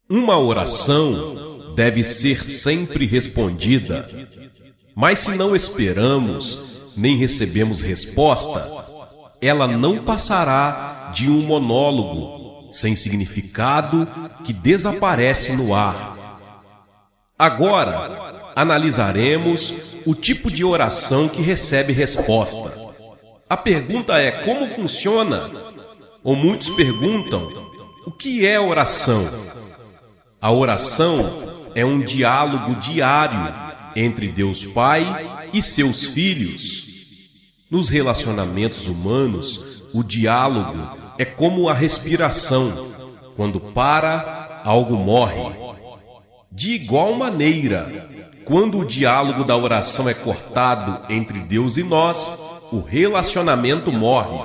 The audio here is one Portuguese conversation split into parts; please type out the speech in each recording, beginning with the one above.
Uma oração deve ser sempre respondida, mas se não esperamos nem recebemos resposta, ela não passará de um monólogo sem significado que desaparece no ar. Agora, analisaremos o tipo de oração que recebe resposta. A pergunta é: como funciona? Ou muitos perguntam: o que é oração? A oração é um diálogo diário entre Deus Pai e seus filhos. Nos relacionamentos humanos, o diálogo é como a respiração. Quando para, algo morre. De igual maneira, quando o diálogo da oração é cortado entre Deus e nós, o relacionamento morre.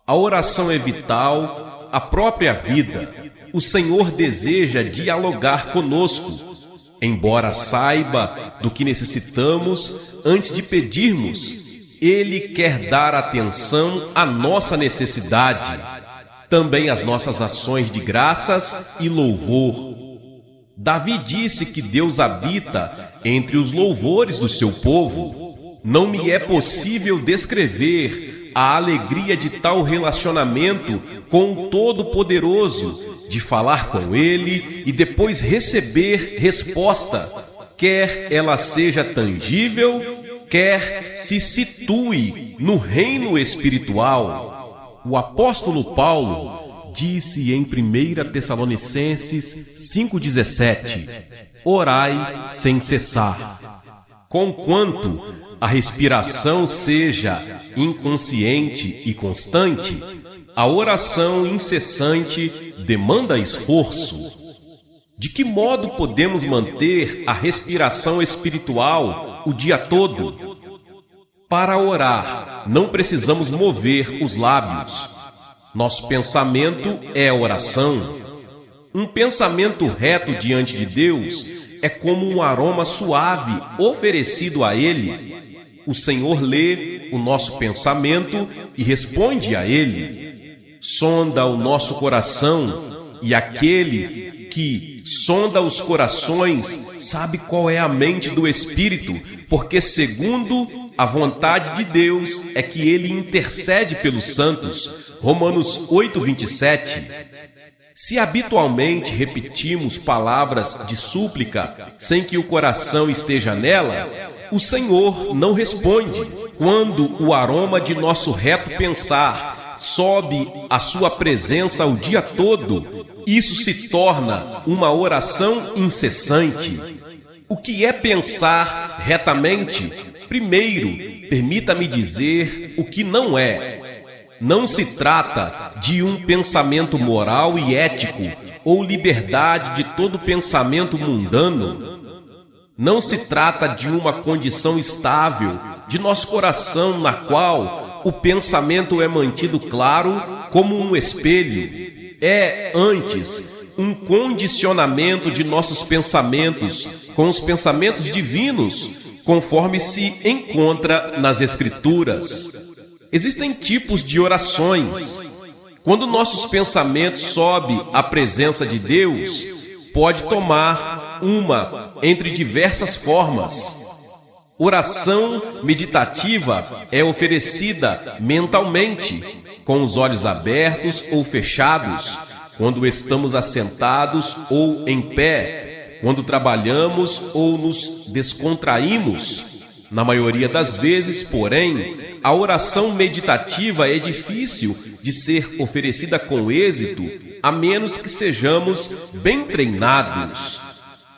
A oração é vital à própria vida. O Senhor deseja dialogar conosco, embora saiba do que necessitamos antes de pedirmos. Ele quer dar atenção à nossa necessidade, também às nossas ações de graças e louvor. Davi disse que Deus habita entre os louvores do seu povo. Não me é possível descrever a alegria de tal relacionamento com o Todo-Poderoso, de falar com Ele e depois receber resposta, quer ela seja tangível, quer se situe no reino espiritual. O apóstolo Paulo disse em 1 Tessalonicenses 5,17: orai sem cessar. Conquanto a respiração seja inconsciente e constante, a oração incessante demanda esforço. De que modo podemos manter a respiração espiritual o dia todo? Para orar, não precisamos mover os lábios. Nosso pensamento é oração. Um pensamento reto diante de Deus é como um aroma suave oferecido a Ele. O Senhor lê o nosso pensamento e responde a Ele. Sonda o nosso coração, e aquele que sonda os corações sabe qual é a mente do Espírito, porque segundo a vontade de Deus é que Ele intercede pelos santos. Romanos 8:27. Se habitualmente repetimos palavras de súplica sem que o coração esteja nela, o Senhor não responde. Quando o aroma de nosso reto pensar sobe à sua presença o dia todo, isso se torna uma oração incessante. O que é pensar retamente? Primeiro, permita-me dizer o que não é. Não se trata de um pensamento moral e ético ou liberdade de todo pensamento mundano. Não se trata de uma condição estável de nosso coração na qual o pensamento é mantido claro como um espelho. É, antes, um condicionamento de nossos pensamentos com os pensamentos divinos, conforme se encontra nas Escrituras. Existem tipos de orações. Quando nossos pensamentos sobem à presença de Deus, pode tomar uma entre diversas formas. Oração meditativa é oferecida mentalmente, com os olhos abertos ou fechados, quando estamos assentados ou em pé, quando trabalhamos ou nos descontraímos. Na maioria das vezes, porém, a oração meditativa é difícil de ser oferecida com êxito, a menos que sejamos bem treinados.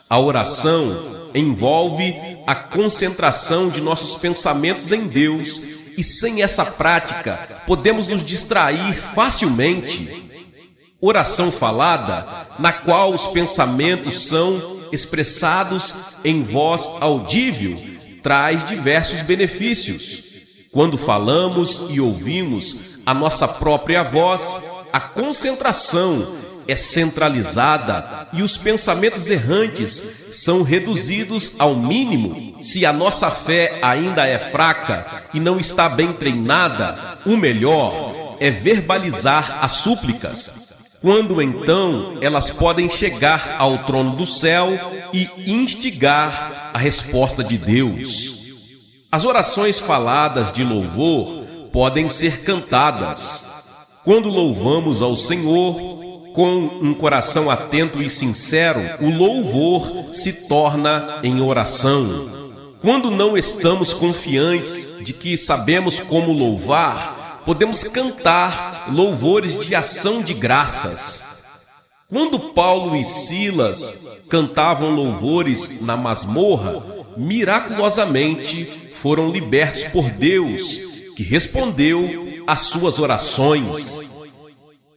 A oração envolve a concentração de nossos pensamentos em Deus, e sem essa prática podemos nos distrair facilmente. Oração falada, na qual os pensamentos são expressados em voz audível, traz diversos benefícios. Quando falamos e ouvimos a nossa própria voz, a concentração é centralizada e os pensamentos errantes são reduzidos ao mínimo. Se a nossa fé ainda é fraca e não está bem treinada, o melhor é verbalizar as súplicas. Quando então elas podem chegar ao trono do céu e instigar a resposta de Deus. As orações faladas de louvor podem ser cantadas. Quando louvamos ao Senhor com um coração atento e sincero, o louvor se torna em oração. Quando não estamos confiantes de que sabemos como louvar, podemos cantar louvores de ação de graças. Quando Paulo e Silas cantavam louvores na masmorra, miraculosamente foram libertos por Deus, que respondeu às suas orações.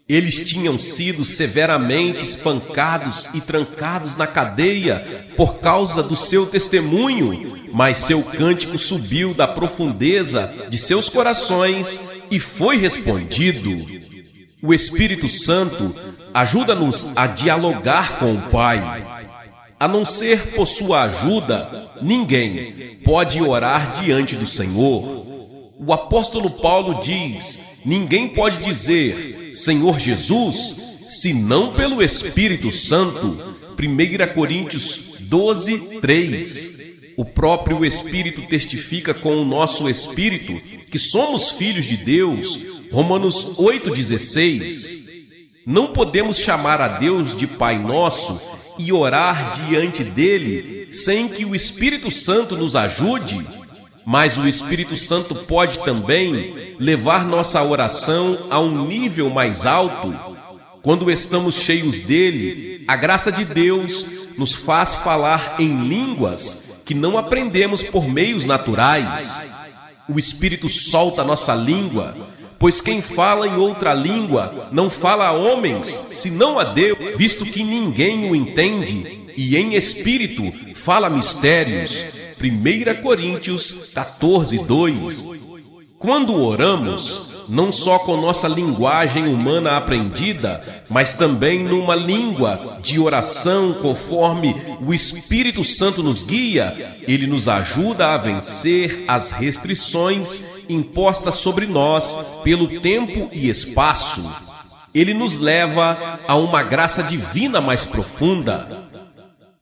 Eles tinham sido severamente espancados e trancados na cadeia por causa do seu testemunho, mas seu cântico subiu da profundeza de seus corações e foi respondido. O Espírito Santo ajuda-nos a dialogar com o Pai. A não ser por sua ajuda, ninguém pode orar diante do Senhor. O apóstolo Paulo diz: ninguém pode dizer Senhor Jesus, senão pelo Espírito Santo. 1 Coríntios 12, 3. O próprio Espírito testifica com o nosso espírito que somos filhos de Deus. Romanos 8,16. Não podemos chamar a Deus de Pai Nosso e orar diante dele sem que o Espírito Santo nos ajude. Mas o Espírito Santo pode também levar nossa oração a um nível mais alto. Quando estamos cheios dele, a graça de Deus nos faz falar em línguas que não aprendemos por meios naturais. O Espírito solta nossa língua, pois quem fala em outra língua não fala a homens, senão a Deus, visto que ninguém o entende, e em espírito fala mistérios. 1 Coríntios 14, 2. Quando oramos, não só com nossa linguagem humana aprendida, mas também numa língua de oração conforme o Espírito Santo nos guia, ele nos ajuda a vencer as restrições impostas sobre nós pelo tempo e espaço. Ele nos leva a uma graça divina mais profunda.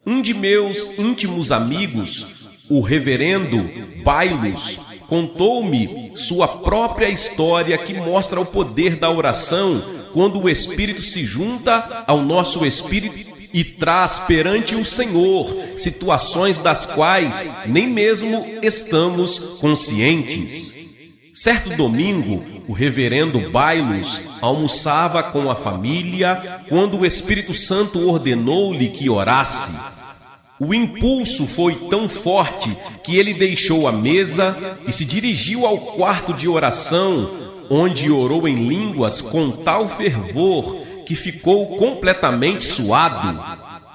Um de meus íntimos amigos, o reverendo Bailos, contou-me sua própria história que mostra o poder da oração quando o Espírito se junta ao nosso espírito e traz perante o Senhor situações das quais nem mesmo estamos conscientes. Certo domingo, o reverendo Bailos almoçava com a família quando o Espírito Santo ordenou-lhe que orasse. O impulso foi tão forte que ele deixou a mesa e se dirigiu ao quarto de oração, onde orou em línguas com tal fervor que ficou completamente suado.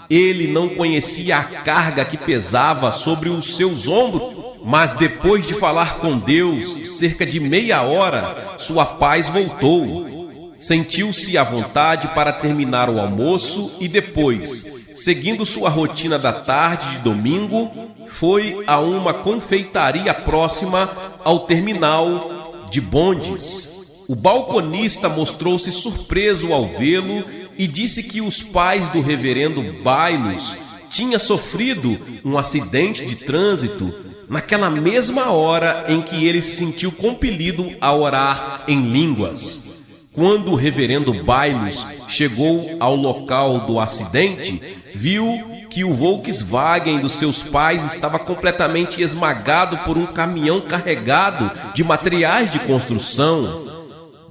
Ele não conhecia a carga que pesava sobre os seus ombros, mas depois de falar com Deus cerca de meia hora, sua paz voltou. Sentiu-se à vontade para terminar o almoço e depois, seguindo sua rotina da tarde de domingo, foi a uma confeitaria próxima ao terminal de bondes. O balconista mostrou-se surpreso ao vê-lo e disse que os pais do reverendo Bailos tinham sofrido um acidente de trânsito naquela mesma hora em que ele se sentiu compelido a orar em línguas. Quando o reverendo Bailos chegou ao local do acidente, viu que o Volkswagen dos seus pais estava completamente esmagado por um caminhão carregado de materiais de construção.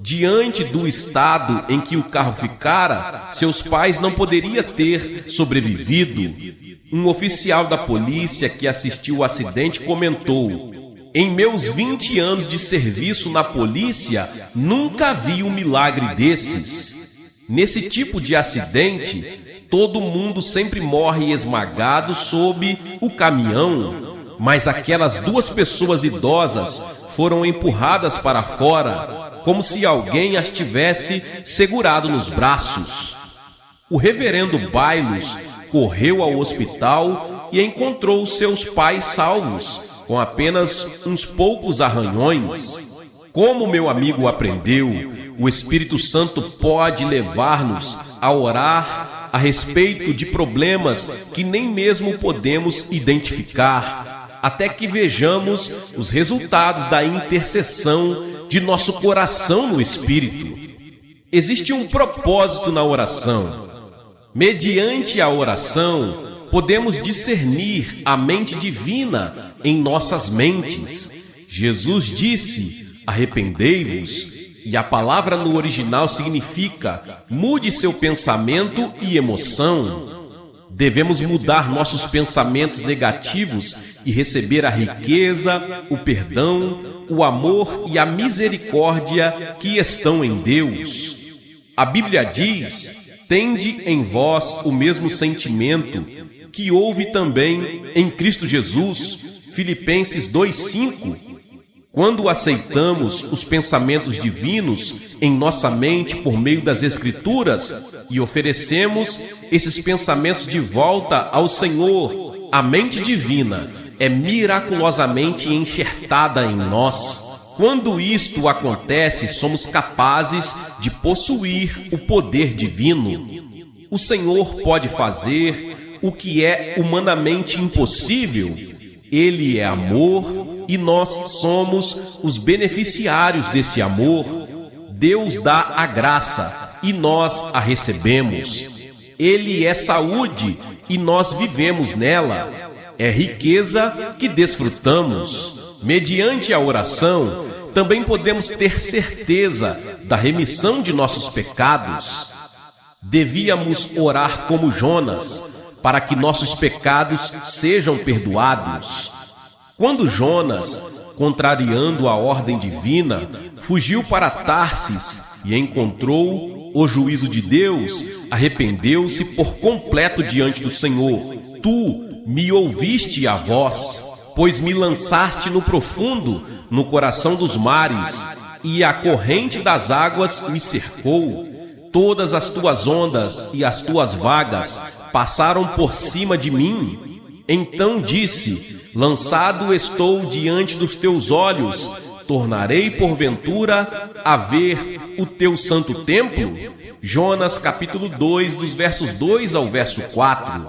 Diante do estado em que o carro ficara, seus pais não poderiam ter sobrevivido. Um oficial da polícia que assistiu o acidente comentou: "Em meus 20 anos de serviço na polícia, nunca vi um milagre desses." Nesse tipo de acidente, todo mundo sempre morre esmagado sob o caminhão, mas aquelas duas pessoas idosas foram empurradas para fora, como se alguém as tivesse segurado nos braços. O reverendo Bailos correu ao hospital e encontrou seus pais salvos, com apenas uns poucos arranhões. Como meu amigo aprendeu, o Espírito Santo pode levar-nos a orar a respeito de problemas que nem mesmo podemos identificar, até que vejamos os resultados da intercessão de nosso coração no Espírito. Existe um propósito na oração. Mediante a oração, podemos discernir a mente divina em nossas mentes. Jesus disse: arrependei-vos, e a palavra no original significa mude seu pensamento e emoção. Devemos mudar nossos pensamentos negativos e receber a riqueza, o perdão, o amor e a misericórdia que estão em Deus. A Bíblia diz: tende em vós o mesmo sentimento que houve também em Cristo Jesus. Filipenses 2:5. Quando aceitamos os pensamentos divinos em nossa mente por meio das Escrituras e oferecemos esses pensamentos de volta ao Senhor, a mente divina é miraculosamente enxertada em nós. Quando isto acontece, somos capazes de possuir o poder divino. O Senhor pode fazer o que é humanamente impossível. Ele é amor e nós somos os beneficiários desse amor. Deus dá a graça e nós a recebemos. Ele é saúde e nós vivemos nela. É riqueza que desfrutamos. Mediante a oração, também podemos ter certeza da remissão de nossos pecados. Devíamos orar como Jonas, para que nossos pecados sejam perdoados. Quando Jonas, contrariando a ordem divina, fugiu para Tarsis e encontrou o juízo de Deus, arrependeu-se por completo diante do Senhor. Tu me ouviste a voz, pois me lançaste no profundo, no coração dos mares, e a corrente das águas me cercou. Todas as tuas ondas e as tuas vagas passaram por cima de mim. Então disse: lançado estou diante dos teus olhos, tornarei porventura a ver o teu santo templo? Jonas capítulo 2, dos versos 2 ao verso 4.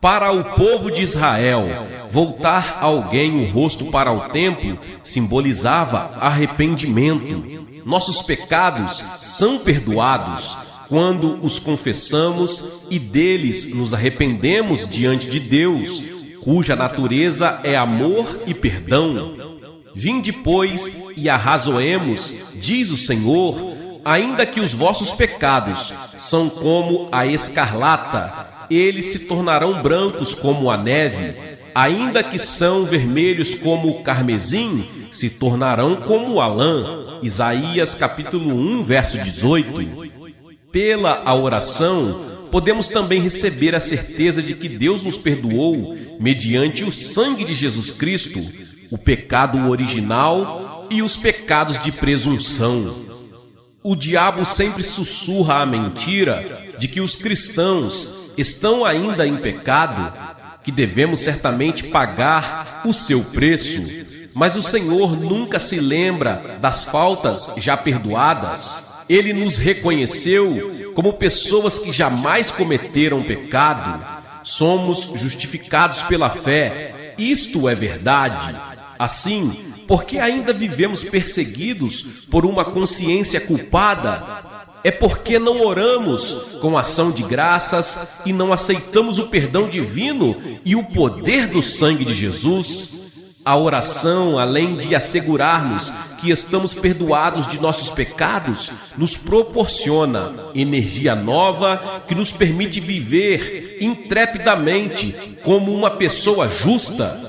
Para o povo de Israel, voltar alguém o rosto para o templo simbolizava arrependimento. Nossos pecados são perdoados quando os confessamos e deles nos arrependemos diante de Deus, cuja natureza é amor e perdão. Vinde, pois, e arrazoemos, diz o Senhor, ainda que os vossos pecados são como a escarlata, eles se tornarão brancos como a neve, ainda que são vermelhos como o carmesim, se tornarão como a lã. Isaías capítulo 1, verso 18. Pela a oração, podemos também receber a certeza de que Deus nos perdoou mediante o sangue de Jesus Cristo, o pecado original e os pecados de presunção. O diabo sempre sussurra a mentira de que os cristãos estão ainda em pecado, que devemos certamente pagar o seu preço. Mas o Senhor nunca se lembra das faltas já perdoadas. Ele nos reconheceu como pessoas que jamais cometeram pecado. Somos justificados pela fé. Isto é verdade. Assim, porque ainda vivemos perseguidos por uma consciência culpada, é porque não oramos com ação de graças e não aceitamos o perdão divino e o poder do sangue de Jesus. A oração, além de assegurar-nos que estamos perdoados de nossos pecados, nos proporciona energia nova que nos permite viver intrepidamente como uma pessoa justa.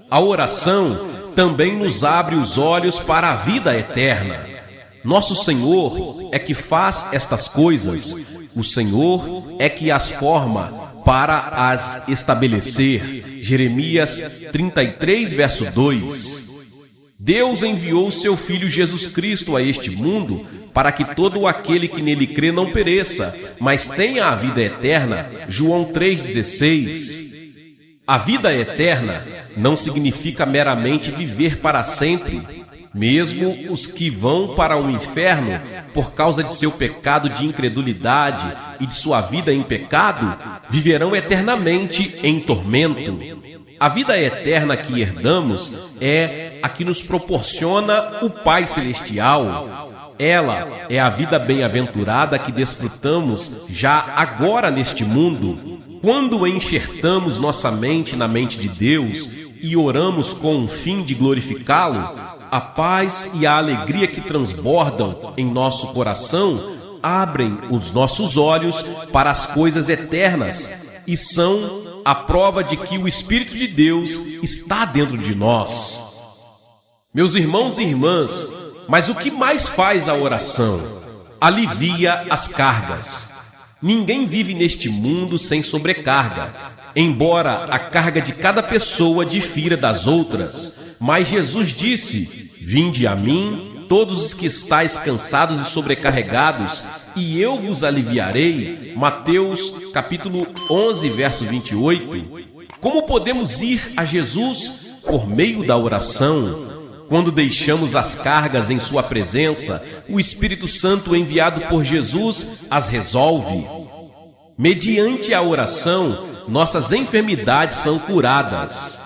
A oração também nos abre os olhos para a vida eterna. Nosso Senhor é que faz estas coisas. O Senhor é que as forma para as estabelecer. Jeremias 33, verso 2. Deus enviou seu Filho Jesus Cristo a este mundo para que todo aquele que nele crê não pereça, mas tenha a vida eterna. João 3,16. A vida eterna não significa meramente viver para sempre. Mesmo os que vão para o inferno por causa de seu pecado de incredulidade e de sua vida em pecado, viverão eternamente em tormento. A vida eterna que herdamos é a que nos proporciona o Pai Celestial. Ela é a vida bem-aventurada que desfrutamos já agora neste mundo. Quando enxertamos nossa mente na mente de Deus e oramos com o fim de glorificá-lo, a paz e a alegria que transbordam em nosso coração abrem os nossos olhos para as coisas eternas e são a prova de que o Espírito de Deus está dentro de nós. Meus irmãos e irmãs, mas o que mais faz a oração? Alivia as cargas. Ninguém vive neste mundo sem sobrecarga, embora a carga de cada pessoa difira das outras. Mas Jesus disse: vinde a mim, todos os que estáis cansados e sobrecarregados, e eu vos aliviarei. Mateus capítulo 11, verso 28. Como podemos ir a Jesus? Por meio da oração. Quando deixamos as cargas em sua presença, o Espírito Santo enviado por Jesus as resolve. Mediante a oração, nossas enfermidades são curadas.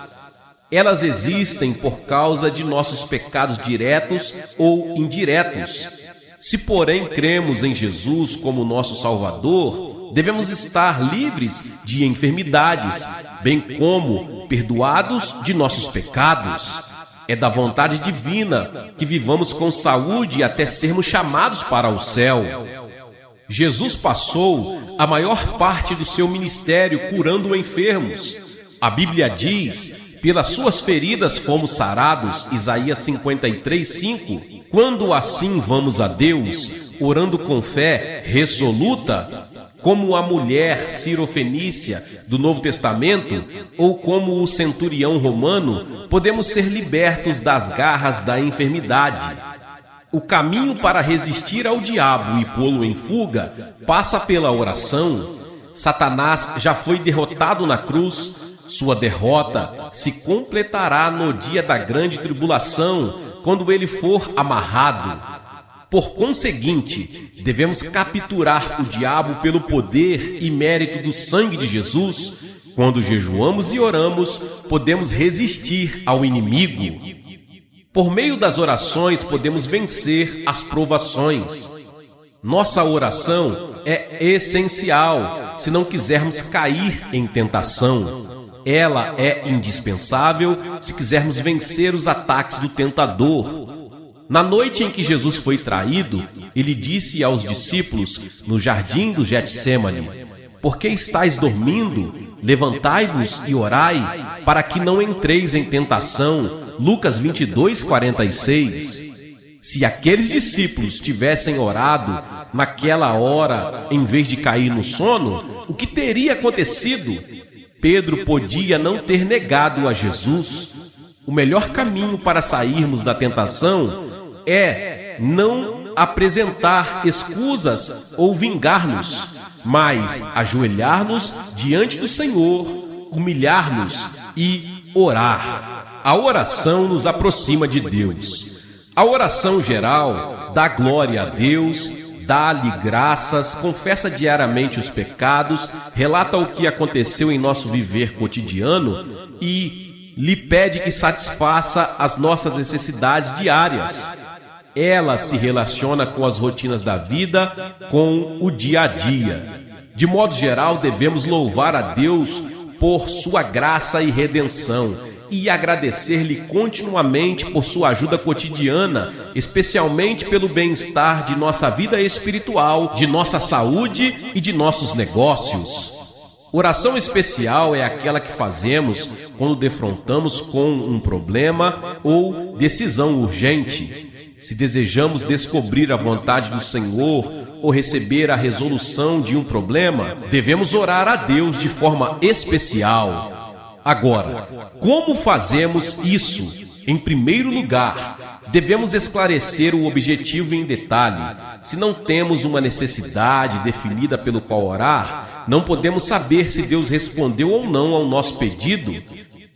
Elas existem por causa de nossos pecados diretos ou indiretos. Se, porém, cremos em Jesus como nosso Salvador, devemos estar livres de enfermidades, bem como perdoados de nossos pecados. É da vontade divina que vivamos com saúde até sermos chamados para o céu. Jesus passou a maior parte do seu ministério curando enfermos. A Bíblia diz: pelas suas feridas fomos sarados, Isaías 53:5. Quando assim vamos a Deus, orando com fé resoluta, como a mulher cirofenícia do Novo Testamento, ou como o centurião romano, podemos ser libertos das garras da enfermidade. O caminho para resistir ao diabo e pô-lo em fuga passa pela oração. Satanás já foi derrotado na cruz. Sua derrota se completará no dia da grande tribulação, quando ele for amarrado. Por conseguinte, devemos capturar o diabo pelo poder e mérito do sangue de Jesus. Quando jejuamos e oramos, podemos resistir ao inimigo. Por meio das orações, podemos vencer as provações. Nossa oração é essencial se não quisermos cair em tentação. Ela é indispensável se quisermos vencer os ataques do tentador. Na noite em que Jesus foi traído, ele disse aos discípulos no jardim do Getsêmani: por que estáis dormindo? Levantai-vos e orai, para que não entreis em tentação. Lucas 22:46. Se aqueles discípulos tivessem orado naquela hora, em vez de cair no sono, o que teria acontecido? Pedro podia não ter negado a Jesus. O melhor caminho para sairmos da tentação é não apresentar escusas ou vingar-nos, mas ajoelhar-nos diante do Senhor, humilhar-nos e orar. A oração nos aproxima de Deus. A oração geral dá glória a Deus, dá-lhe graças, confessa diariamente os pecados, relata o que aconteceu em nosso viver cotidiano e lhe pede que satisfaça as nossas necessidades diárias. Ela se relaciona com as rotinas da vida, com o dia a dia. De modo geral, devemos louvar a Deus por sua graça e redenção e agradecer-lhe continuamente por sua ajuda cotidiana, especialmente pelo bem-estar de nossa vida espiritual, de nossa saúde e de nossos negócios. Oração especial é aquela que fazemos quando defrontamos com um problema ou decisão urgente. Se desejamos descobrir a vontade do Senhor ou receber a resolução de um problema, devemos orar a Deus de forma especial. Agora, como fazemos isso? Em primeiro lugar, devemos esclarecer o objetivo em detalhe. Se não temos uma necessidade definida pelo qual orar, não podemos saber se Deus respondeu ou não ao nosso pedido.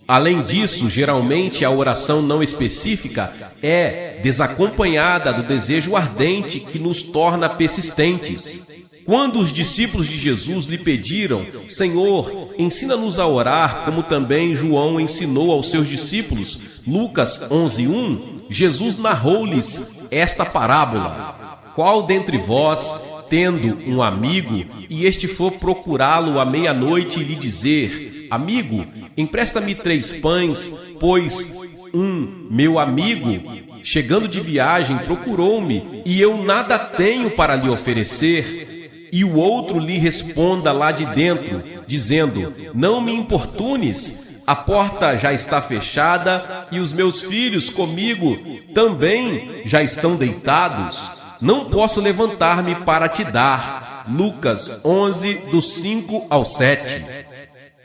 Além disso, geralmente a oração não específica é desacompanhada do desejo ardente que nos torna persistentes. Quando os discípulos de Jesus lhe pediram: Senhor, ensina-nos a orar, como também João ensinou aos seus discípulos, Lucas 11:1, Jesus narrou-lhes esta parábola: Qual dentre vós, tendo um amigo, e este for procurá-lo à meia-noite e lhe dizer: Amigo, empresta-me 3 pães, pois meu amigo, chegando de viagem, procurou-me, e eu nada tenho para lhe oferecer, e o outro lhe responda lá de dentro, dizendo: Não me importunes, a porta já está fechada, e os meus filhos comigo também já estão deitados, não posso levantar-me para te dar. Lucas 11, do 5 ao 7.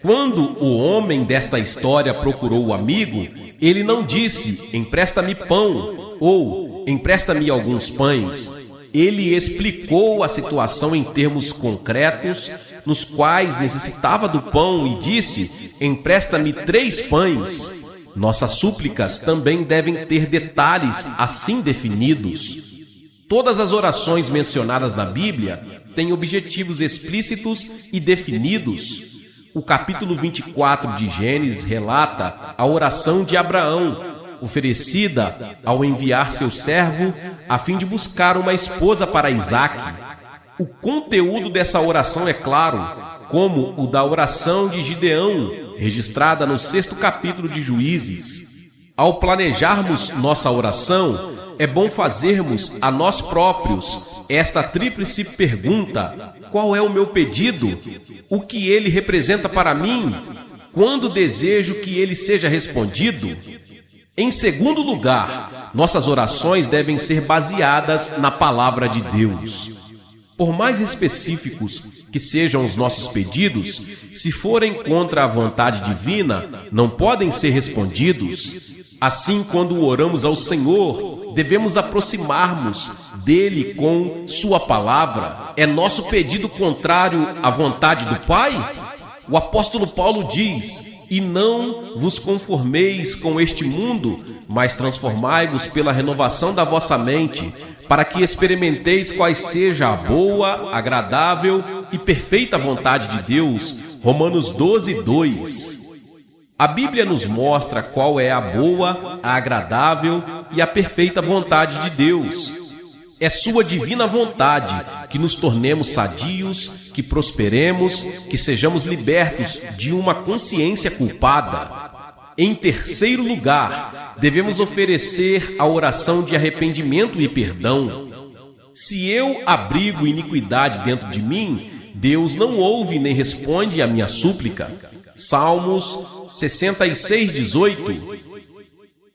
Quando o homem desta história procurou o amigo, ele não disse: empresta-me pão, ou empresta-me alguns pães. Ele explicou a situação em termos concretos, nos quais necessitava do pão, e disse: empresta-me 3 pães. Nossas súplicas também devem ter detalhes assim definidos. Todas as orações mencionadas na Bíblia têm objetivos explícitos e definidos. O capítulo 24 de Gênesis relata a oração de Abraão, oferecida ao enviar seu servo a fim de buscar uma esposa para Isaque. O conteúdo dessa oração é claro, como o da oração de Gideão, registrada no 6º capítulo de Juízes. Ao planejarmos nossa oração, é bom fazermos a nós próprios esta tríplice pergunta: qual é o meu pedido? O que ele representa para mim? Quando desejo que ele seja respondido? Em segundo lugar, nossas orações devem ser baseadas na palavra de Deus. Por mais específicos que sejam os nossos pedidos, se forem contra a vontade divina, não podem ser respondidos. Assim, quando oramos ao Senhor, devemos aproximar-nos dele com sua palavra. É nosso pedido contrário à vontade do Pai? O apóstolo Paulo diz: e não vos conformeis com este mundo, mas transformai-vos pela renovação da vossa mente, para que experimenteis quais seja a boa, agradável e perfeita vontade de Deus. Romanos 12, 2. A Bíblia nos mostra qual é a boa, a agradável e a perfeita vontade de Deus. É sua divina vontade que nos tornemos sadios, que prosperemos, que sejamos libertos de uma consciência culpada. Em terceiro lugar, devemos oferecer a oração de arrependimento e perdão. Se eu abrigo iniquidade dentro de mim, Deus não ouve nem responde à minha súplica. Salmos 66, 18.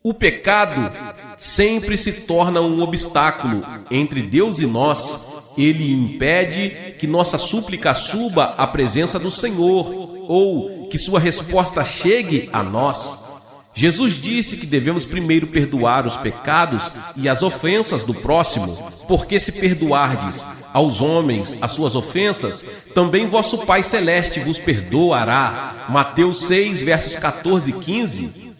O pecado sempre se torna um obstáculo entre Deus e nós. Ele impede que nossa súplica suba à presença do Senhor, ou que sua resposta chegue a nós. Jesus disse que devemos primeiro perdoar os pecados e as ofensas do próximo, porque se perdoardes aos homens as suas ofensas, também vosso Pai Celeste vos perdoará. Mateus 6, versos 14 e 15.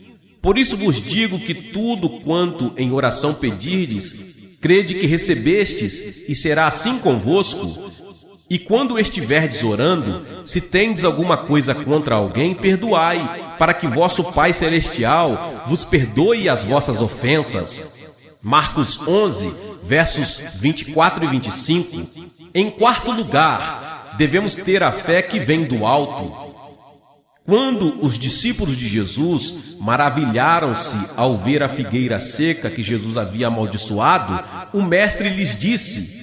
Por isso vos digo que tudo quanto em oração pedirdes, crede que recebestes, e será assim convosco. E quando estiverdes orando, se tendes alguma coisa contra alguém, perdoai, para que vosso Pai Celestial vos perdoe as vossas ofensas. Marcos 11, versos 24 e 25. Em quarto lugar, devemos ter a fé que vem do alto. Quando os discípulos de Jesus maravilharam-se ao ver a figueira seca que Jesus havia amaldiçoado, o mestre lhes disse: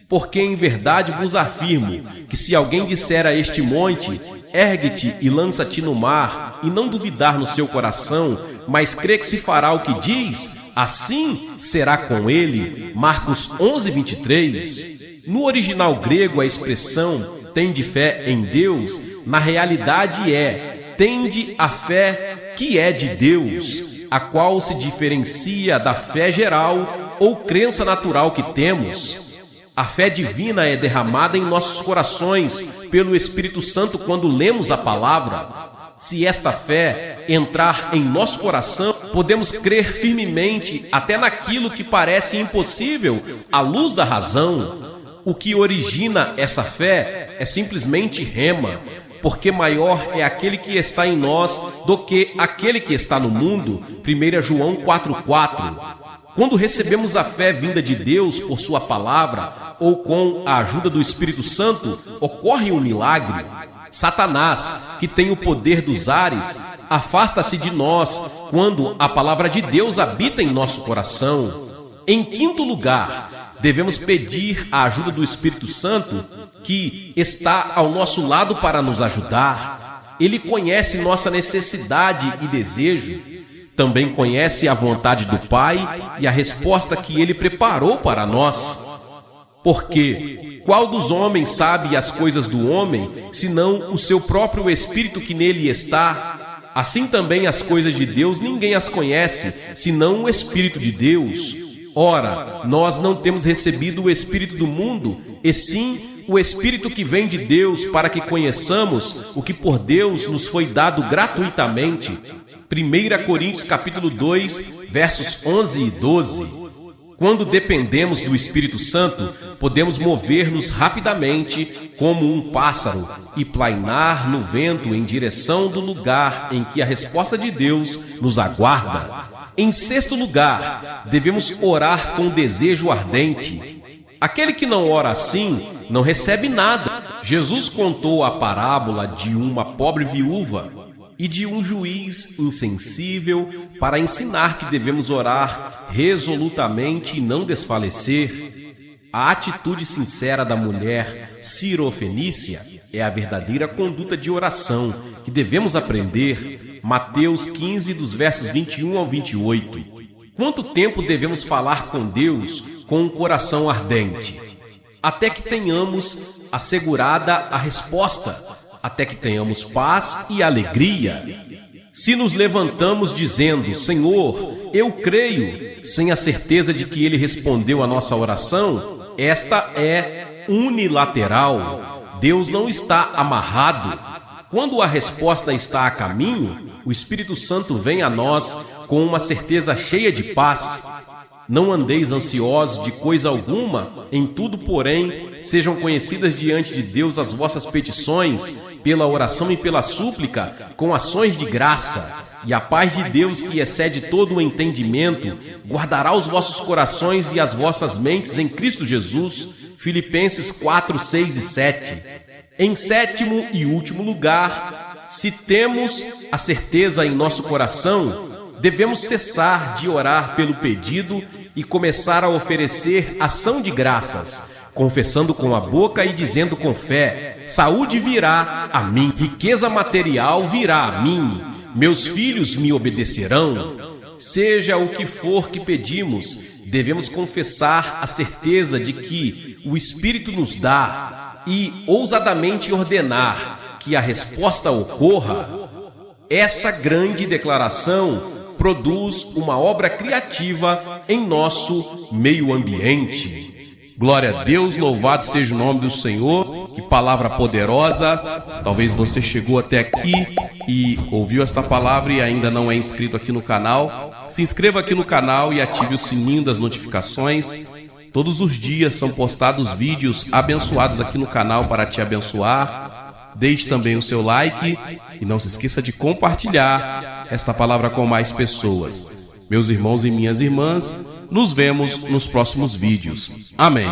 porque em verdade vos afirmo que se alguém disser a este monte, ergue-te e lança-te no mar, e não duvidar no seu coração, mas crê que se fará o que diz, assim será com ele. Marcos 11, 23. No original grego, a expressão tende fé em Deus, na realidade tende a fé que é de Deus, a qual se diferencia da fé geral ou crença natural que temos. A fé divina é derramada em nossos corações pelo Espírito Santo quando lemos a palavra. Se esta fé entrar em nosso coração, podemos crer firmemente até naquilo que parece impossível à luz da razão. O que origina essa fé é simplesmente rema, porque maior é aquele que está em nós do que aquele que está no mundo. 1 João 4,4. Quando recebemos a fé vinda de Deus por sua palavra ou com a ajuda do Espírito Santo, ocorre um milagre. Satanás, que tem o poder dos ares, afasta-se de nós quando a palavra de Deus habita em nosso coração. Em quinto lugar, devemos pedir a ajuda do Espírito Santo, que está ao nosso lado para nos ajudar. Ele conhece nossa necessidade e desejo. Também conhece a vontade do Pai e a resposta que Ele preparou para nós. Porque qual dos homens sabe as coisas do homem, senão o seu próprio Espírito que nele está? Assim também as coisas de Deus ninguém as conhece, senão o Espírito de Deus. Ora, nós não temos recebido o Espírito do mundo, e sim o Espírito que vem de Deus, para que conheçamos o que por Deus nos foi dado gratuitamente. 1 Coríntios capítulo 2, versos 11 e 12. Quando dependemos do Espírito Santo, podemos mover-nos rapidamente como um pássaro e plainar no vento em direção do lugar em que a resposta de Deus nos aguarda. Em sexto lugar, devemos orar com desejo ardente. Aquele que não ora assim, não recebe nada. Jesus contou a parábola de uma pobre viúva e de um juiz insensível para ensinar que devemos orar resolutamente e não desfalecer. A atitude sincera da mulher cirofenícia é a verdadeira conduta de oração que devemos aprender. Mateus 15, dos versos 21 ao 28. Quanto tempo devemos falar com Deus com um coração ardente? Até que tenhamos assegurada a resposta, até que tenhamos paz e alegria. Se nos levantamos dizendo, Senhor, eu creio, sem a certeza de que Ele respondeu a nossa oração, esta é unilateral. Deus não está amarrado. Quando a resposta está a caminho, o Espírito Santo vem a nós com uma certeza cheia de paz. Não andeis ansiosos de coisa alguma, em tudo, porém, sejam conhecidas diante de Deus as vossas petições, pela oração e pela súplica, com ações de graça. E a paz de Deus, que excede todo o entendimento, guardará os vossos corações e as vossas mentes em Cristo Jesus. Filipenses 4, 6 e 7. Em sétimo e último lugar, se temos a certeza em nosso coração, devemos cessar de orar pelo pedido e começar a oferecer ação de graças, confessando com a boca e dizendo com fé, saúde virá a mim, riqueza material virá a mim, meus filhos me obedecerão. Seja o que for que pedimos, devemos confessar a certeza de que o Espírito nos dá e ousadamente ordenar que a resposta ocorra. Essa grande declaração produz uma obra criativa em nosso meio ambiente. Glória a Deus, louvado seja o nome do Senhor. Que palavra poderosa. Talvez você chegou até aqui e ouviu esta palavra e ainda não é inscrito aqui no canal. Se inscreva aqui no canal e ative o sininho das notificações. Todos os dias são postados vídeos abençoados aqui no canal para te abençoar. Deixe também o seu like e não se esqueça de compartilhar esta palavra com mais pessoas. Meus irmãos e minhas irmãs, nos vemos nos próximos vídeos. Amém.